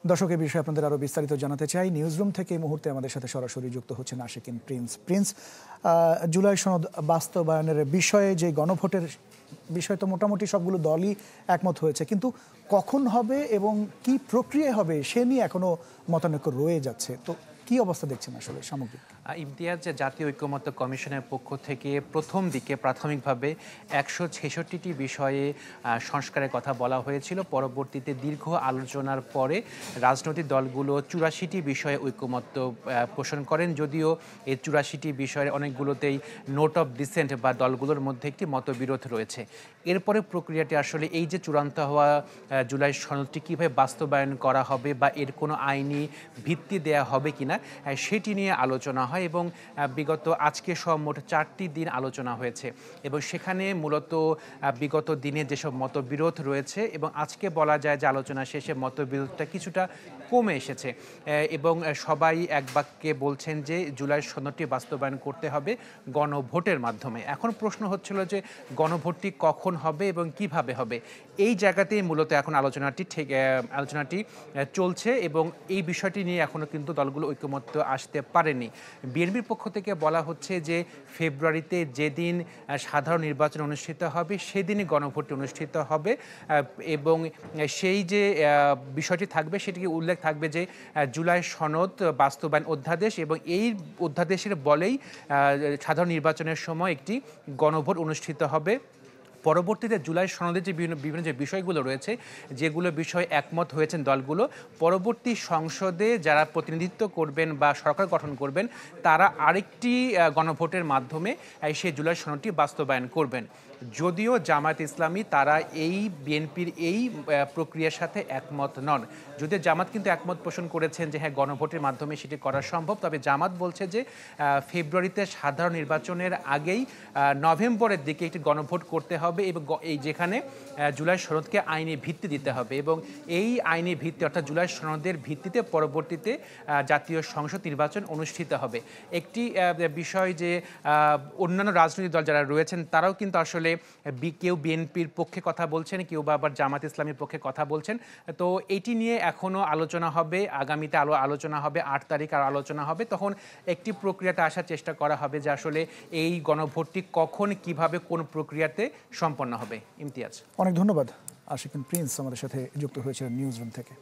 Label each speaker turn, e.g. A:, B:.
A: দর্শক, এই বিষয়ে আপনাদের আরো বিস্তারিত জানাতে চাই। নিউজরুম থেকে এই মুহূর্তে আমাদের সাথে সরাসরি যুক্ত হচ্ছেন আশিকিন প্রিন্স। জুলাই সনদ বাস্তবায়নের বিষয়ে যে গণভোটের বিষয় তো মোটামুটি সবগুলো দলই একমত হয়েছে, কিন্তু কখন হবে এবং কি প্রক্রিয়া হবে সে নিয়ে এখনো মতানৈক্য রয়ে যাচ্ছে। তো কি অবস্থা দেখছেন আসলে সামগ্রিক?
B: ইমতিয়াজ, জাতীয় ঐকমত্য কমিশনের পক্ষ থেকে প্রথম দিকে প্রাথমিকভাবে 166টি বিষয়ে সংস্কারের কথা বলা হয়েছিল। পরবর্তীতে দীর্ঘ আলোচনার পরে রাজনৈতিক দলগুলো 84টি বিষয়ে ঐকমত্য পোষণ করেন, যদিও এই 84টি বিষয়ের অনেকগুলোতেই নোট অফ ডিসেন্ট বা দলগুলোর মধ্যে একটি মতবিরোধ রয়েছে। এরপরে প্রক্রিয়াটি আসলে এই যে চূড়ান্ত হওয়া জুলাই সনদটি কীভাবে বাস্তবায়ন করা হবে বা এর কোনো আইনি ভিত্তি দেয়া হবে কিনা সেটি নিয়ে আলোচনা হয় এবং বিগত আজকে সহ মোট 4টি দিন আলোচনা হয়েছে এবং সেখানে মূলত বিগত দিনে যেসব মতবিরোধ রয়েছে এবং আজকে বলা যায় যে আলোচনা শেষে মতবিরোধটা কিছুটা কমে এসেছে এবং সবাই এক বাক্যে বলছেন যে জুলাই সনদটি বাস্তবায়ন করতে হবে গণভোটের মাধ্যমে। এখন প্রশ্ন হচ্ছিল যে গণভোটটি কখন হবে এবং কিভাবে হবে, এই জায়গাতেই মূলত এখন আলোচনাটি চলছে এবং এই বিষয়টি নিয়ে এখনও কিন্তু দলগুলো ঐকমত্য আসতে পারেনি। বিএনপির পক্ষ থেকে বলা হচ্ছে যে ফেব্রুয়ারিতে যেদিন সাধারণ নির্বাচন অনুষ্ঠিত হবে সেদিনই গণভোটটি অনুষ্ঠিত হবে এবং সেই যে বিষয়টি থাকবে সেটিকে উল্লেখ থাকবে যে জুলাই সনদ বাস্তবায়ন অধ্যাদেশ এবং এই অধ্যাদেশের বলেই সাধারণ নির্বাচনের সময় একটি গণভোট অনুষ্ঠিত হবে। পরবর্তীতে জুলাই সনদে যে বিভিন্ন যে বিষয়গুলো রয়েছে, যেগুলো বিষয়ে একমত হয়েছেন দলগুলো, পরবর্তী সংসদে যারা প্রতিনিধিত্ব করবেন বা সরকার গঠন করবেন তারা আরেকটি গণভোটের মাধ্যমে সেই জুলাই সনদটি বাস্তবায়ন করবেন। যদিও জামায়াত ইসলামী তারা এই বিএনপির এই প্রক্রিয়ার সাথে একমত নন। যদিও জামাত কিন্তু একমত পোষণ করেছেন যে হ্যাঁ, গণভোটের মাধ্যমে সেটি করা সম্ভব, তবে জামাত বলছে যে ফেব্রুয়ারিতে সাধারণ নির্বাচনের আগেই নভেম্বরের দিকে একটি গণভোট করতে হবে এবং এই যেখানে জুলাই সনদকে আইনি ভিত্তি দিতে হবে এবং এই আইনি ভিত্তি অর্থাৎ জুলাই সনদের ভিত্তিতে পরবর্তীতে জাতীয় সংসদ নির্বাচন অনুষ্ঠিত হবে। একটি বিষয় যে অন্যান্য রাজনৈতিক দল যারা রয়েছেন তারাও কিন্তু আসলে কেউ বিএনপির পক্ষে কথা বলছেন, কেউ বা আবার জামাত ইসলামীর পক্ষে কথা বলছেন। তো এটি নিয়ে এখনও আলোচনা হবে, আগামীতে আলোচনা হবে, 8 তারিখ আর আলোচনা হবে, তখন একটি প্রক্রিয়াতে আসার চেষ্টা করা হবে যে আসলে এই গণভোটটি কখন, কিভাবে, কোন প্রক্রিয়াতে সম্পন্ন হবে। ইমতিয়াজ,
A: অনেক ধন্যবাদ। আশিকিন প্রিন্স আমাদের সাথে যুক্ত হয়েছিলেন নিউজরুম থেকে।